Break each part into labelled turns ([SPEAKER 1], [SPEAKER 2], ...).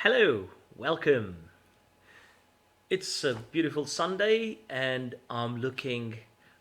[SPEAKER 1] Hello, welcome. It's a beautiful Sunday and I'm looking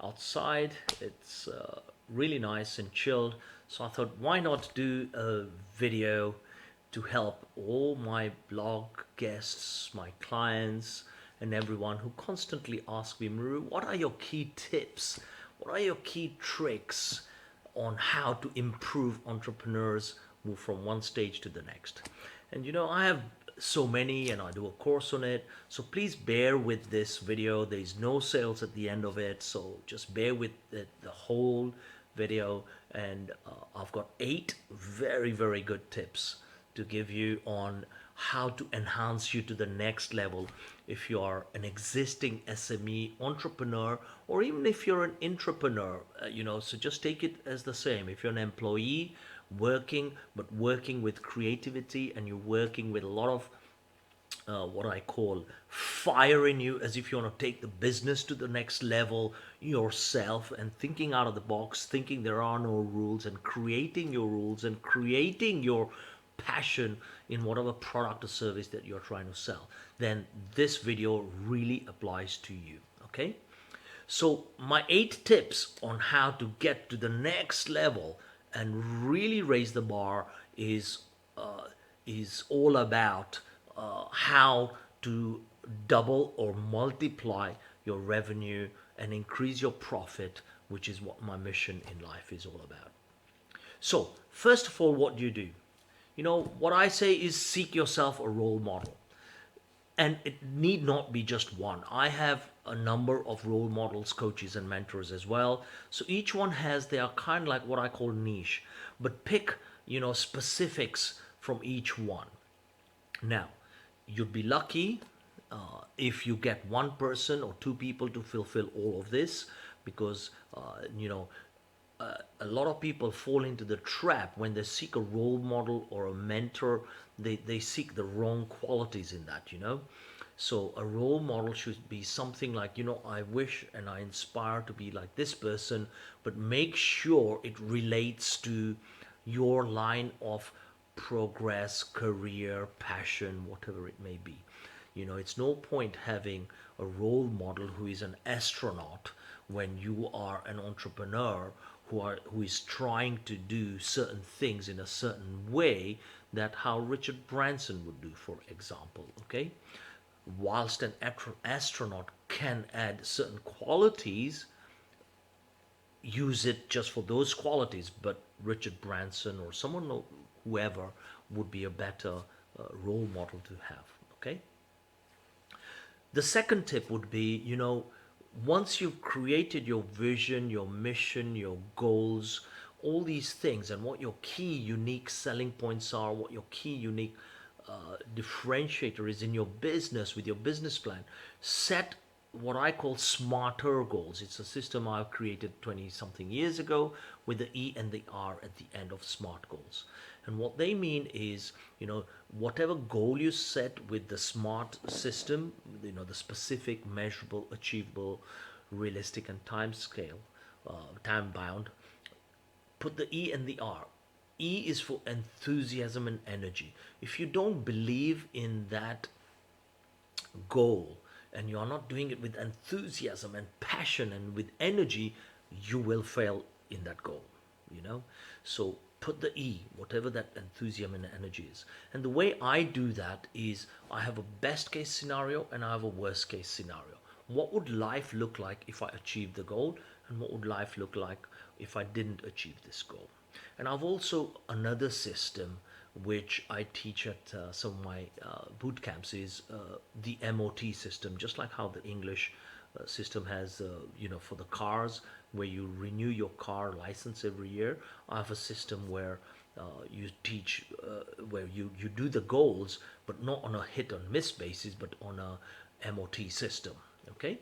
[SPEAKER 1] outside. It's really nice and chilled. So I thought, why not do a video to help all my blog guests, my clients, and everyone who constantly ask me, Maru, what are your key tips? What are your key tricks on how to improve entrepreneurs move from one stage to the next? And I have so many and I do a course on it. So please bear with this video. There's no sales at the end of it. So just bear with the whole video. And I've got 8 very good tips to give you on how to enhance you to the next level if you are an existing SME entrepreneur or even if you're an entrepreneur. So just take it as the same. If you're an employee working, but working with creativity, and you're working with a lot of what I call fire in you, as if you want to take the business to the next level yourself and thinking out of the box, thinking there are no rules, and creating your rules and creating your passion in whatever product or service that you're trying to sell, then this video really applies to you. Okay? So, my 8 tips on how to get to the next level and really raise the bar uh, is all about how to double or multiply your revenue and increase your profit, which is what my mission in life is all about. So, first of all, what do you do? What I say is seek yourself a role model, and it need not be just one. I have a number of role models, coaches, and mentors as well. So each one has their kind of like what I call niche, but pick specifics from each one. Now, you'd be lucky if you get one person or two people to fulfill all of this, because a lot of people fall into the trap when they seek a role model or a mentor. They seek the wrong qualities in that. So a role model should be something like, I wish and I inspire to be like this person, but make sure it relates to your line of progress, career, passion, whatever it may be. It's no point having a role model who is an astronaut when you are an entrepreneur who is trying to do certain things in a certain way, that how Richard Branson would do, for example. Okay, whilst an astronaut can add certain qualities, use it just for those qualities, but Richard Branson or someone, whoever, would be a better role model to have. Okay. The second tip would be, once you've created your vision, your mission, your goals, all these things, and what your key unique selling points are, what your key unique differentiator is in your business with your business plan, set what I call smarter goals. It's a system I've created 20 something years ago with the E and the R at the end of SMART goals. And what they mean is, whatever goal you set with the SMART system, the specific, measurable, achievable, realistic, and time scale, time bound, put the E and the R. E is for enthusiasm and energy. If you don't believe in that goal and you are not doing it with enthusiasm and passion and with energy, you will fail in that goal. So put the E, whatever that enthusiasm and energy is. And the way I do that is I have a best case scenario and I have a worst case scenario. What would life look like if I achieved the goal, and what would life look like if I didn't achieve this goal? And I've also another system which I teach at some of my boot camps is the MOT system, just like how the English system has, for the cars, where you renew your car license every year. I have a system where you teach, where you do the goals, but not on a hit or miss basis, but on a MOT system. Okay,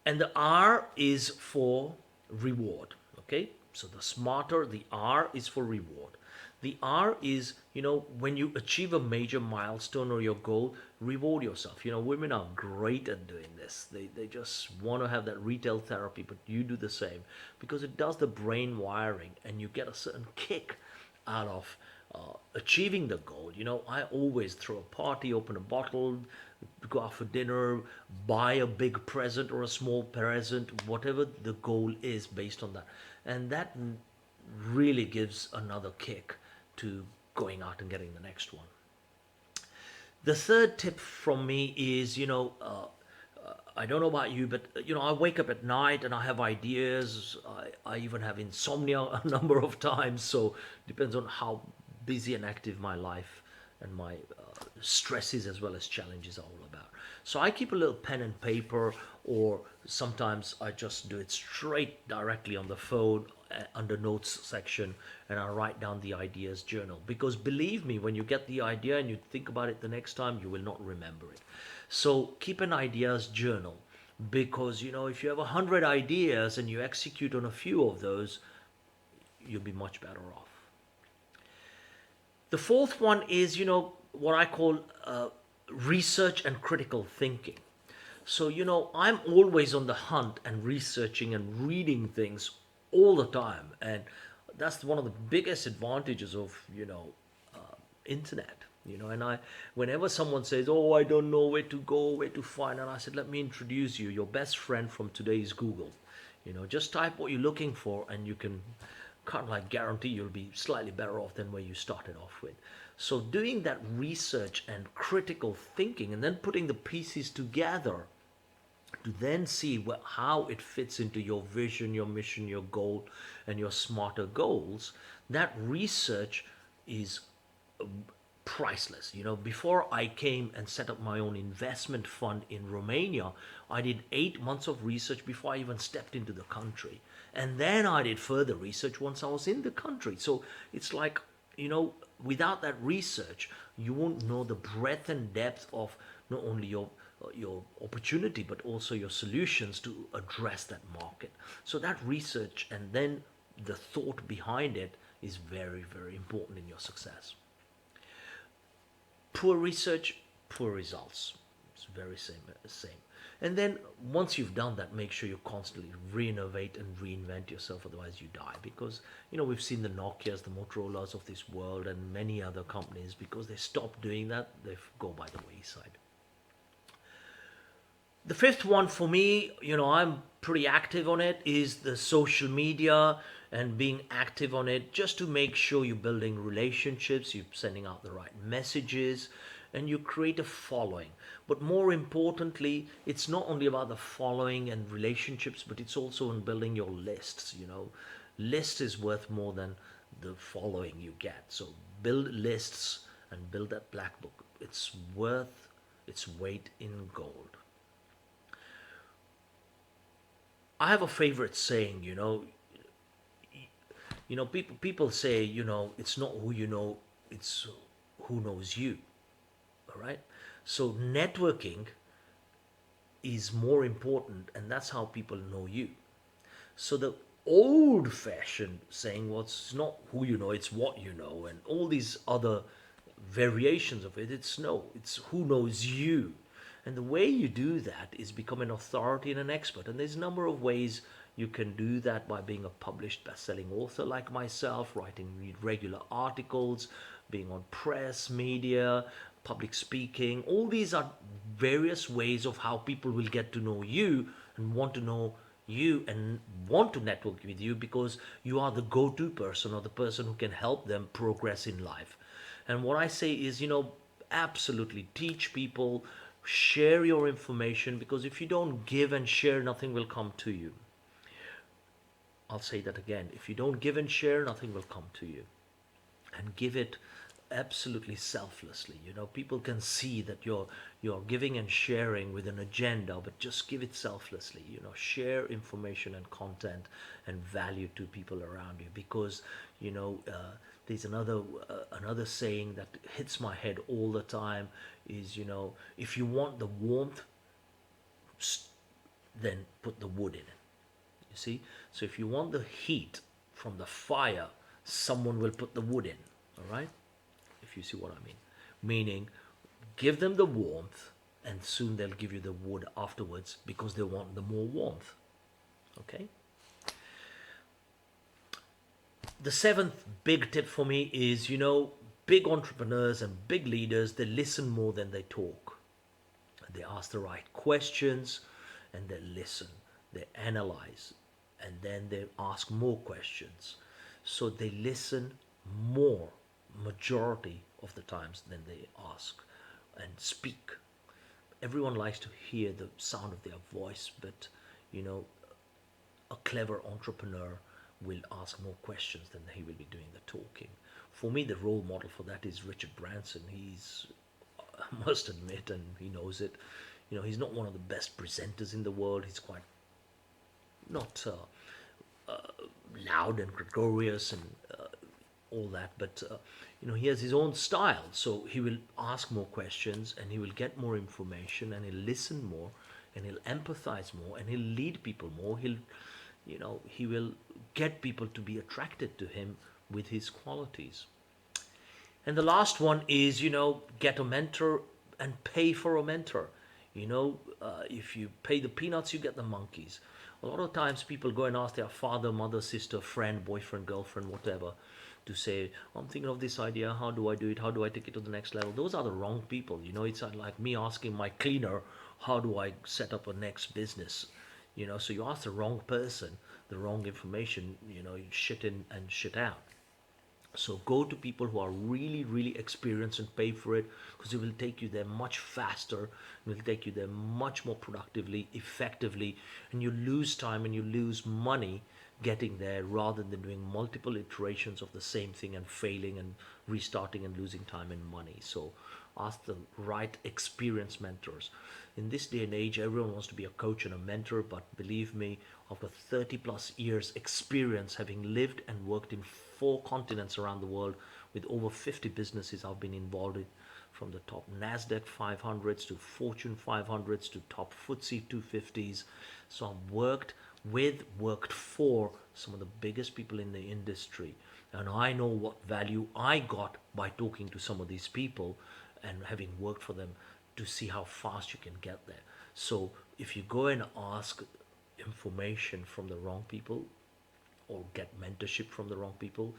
[SPEAKER 1] and the R is for reward. Okay, so the smarter, the R is for reward. The R is, when you achieve a major milestone or your goal, reward yourself. Women are great at doing this. They just want to have that retail therapy, but you do the same because it does the brain wiring and you get a certain kick out of achieving the goal. I always throw a party, open a bottle, go out for dinner, buy a big present or a small present, whatever the goal is based on that. And that really gives another kick to going out and getting the next one. The third tip from me is, I don't know about you, but I wake up at night and I have ideas. I even have insomnia a number of times. So depends on how busy and active my life and my stresses as well as challenges are all about. So I keep a little pen and paper, or sometimes I just do it straight directly on the phone under notes section, and I write down the ideas journal. Because believe me, when you get the idea and you think about it the next time, you will not remember it. So keep an ideas journal, because if you have 100 ideas and you execute on a few of those, you'll be much better off. The fourth one is, what I call research and critical thinking. So, I'm always on the hunt and researching and reading things all the time. And that's one of the biggest advantages of, internet. And whenever someone says, "Oh, I don't know where to go, where to find," and I said, "Let me introduce you. Your best friend from today is Google. Just type what you're looking for, and you can't like guarantee you'll be slightly better off than where you started off with." So doing that research and critical thinking, and then putting the pieces together to then see how it fits into your vision, your mission, your goal, and your smarter goals, that research is priceless. Before I came and set up my own investment fund in Romania, I did 8 months of research before I even stepped into the country. And then I did further research once I was in the country. So it's like, without that research, you won't know the breadth and depth of not only your opportunity, but also your solutions to address that market. So that research and then the thought behind it is very, very important in your success. Poor research, poor results. It's very same. And then once you've done that, make sure you constantly reinnovate and reinvent yourself, otherwise you die. Because we've seen the Nokias, the Motorola's of this world, and many other companies, because they stop doing that, they go by the wayside. The fifth one for me, I'm pretty active on it, is the social media and being active on it, just to make sure you're building relationships, you're sending out the right messages, and you create a following. But more importantly, it's not only about the following and relationships, but it's also in building your lists. List is worth more than the following you get. So build lists and build that black book. It's worth its weight in gold. I have a favorite saying, people say, it's not who you know, it's who knows you. All right. So networking is more important, and that's how people know you. So the old fashioned saying was not who you know, it's what you know, and all these other variations of it, it's who knows you. And the way you do that is become an authority and an expert. And there's a number of ways you can do that: by being a published best-selling author like myself, writing regular articles, being on press, media, public speaking. All these are various ways of how people will get to know you and want to know you and want to network with you, because you are the go-to person or the person who can help them progress in life. And what I say is, absolutely teach people, share your information, because if you don't give and share, nothing will come to you. I'll say that again. If you don't give and share, nothing will come to you. And give it absolutely selflessly. People can see that you're giving and sharing with an agenda, but just give it selflessly. Share information and content and value to people around you, because there's another saying that hits my head all the time is, if you want the warmth, then put the wood in it. You see? So if you want the heat from the fire, someone will put the wood in. All right? If you see what I mean. Meaning, give them the warmth, and soon they'll give you the wood afterwards, because they want the more warmth. Okay? The seventh big tip for me is, big entrepreneurs and big leaders, they listen more than they talk. They ask the right questions and they listen, they analyze, and then they ask more questions. So they listen more, majority of the times, than they ask and speak. Everyone likes to hear the sound of their voice, but you know, a clever entrepreneur will ask more questions than he will be doing the talking. For me, the role model for that is Richard Branson. He's, I must admit, and he knows it, you know, he's not one of the best presenters in the world. He's quite not loud and gregarious and all that, but you know, he has his own style. So he will ask more questions and he will get more information and he'll listen more and he'll empathize more and he'll lead people more. He'll, you know, he will get people to be attracted to him with his qualities. And the last one is, you know, get a mentor and pay for a mentor. You know, if you pay the peanuts, you get the monkeys. A lot of times people go and ask their father, mother, sister, friend, boyfriend, girlfriend, whatever, to say, I'm thinking of this idea. How do I do it? How do I take it to the next level? Those are the wrong people. You know, it's like me asking my cleaner, how do I set up a next business? You know, so you ask the wrong person, the wrong information, you know, you shit in and shit out. So go to people who are really, really experienced and pay for it, because it will take you there much faster. It will take you there much more productively, effectively, and you lose time and you lose money getting there rather than doing multiple iterations of the same thing and failing and restarting and losing time and money. So ask the right experienced mentors. In this day and age, everyone wants to be a coach and a mentor, but believe me, after 30 plus years experience, having lived and worked in 4 continents around the world with over 50 businesses I've been involved in, from the top NASDAQ 500s to Fortune 500s to top FTSE 250s. So I've worked for some of the biggest people in the industry. And I know what value I got by talking to some of these people and having worked for them, to see how fast you can get there. So if you go and ask information from the wrong people or get mentorship from the wrong people,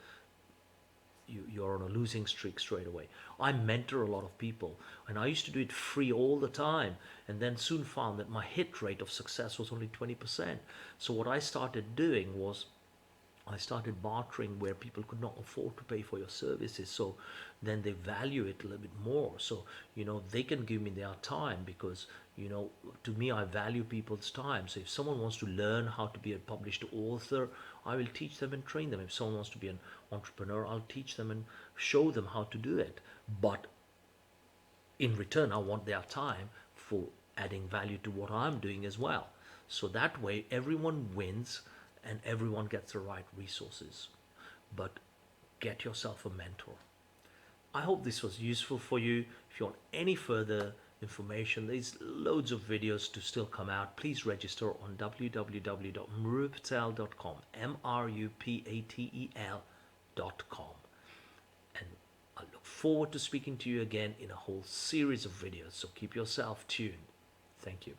[SPEAKER 1] you're on a losing streak straight away. I mentor a lot of people and I used to do it free all the time, and then soon found that my hit rate of success was only 20%. So what I started doing was I started bartering where people could not afford to pay for your services. So then they value it a little bit more. So, you know, they can give me their time because, you know, to me, I value people's time. So if someone wants to learn how to be a published author, I will teach them and train them. If someone wants to be an entrepreneur, I'll teach them and show them how to do it. But in return, I want their time for adding value to what I'm doing as well. So that way, everyone wins and everyone gets the right resources. But get yourself a mentor. I hope this was useful for you. If you want any further information, there's loads of videos to still come out. Please register on www.mrupatel.com, MRUPATEL.com. And I look forward to speaking to you again in a whole series of videos. So keep yourself tuned. Thank you.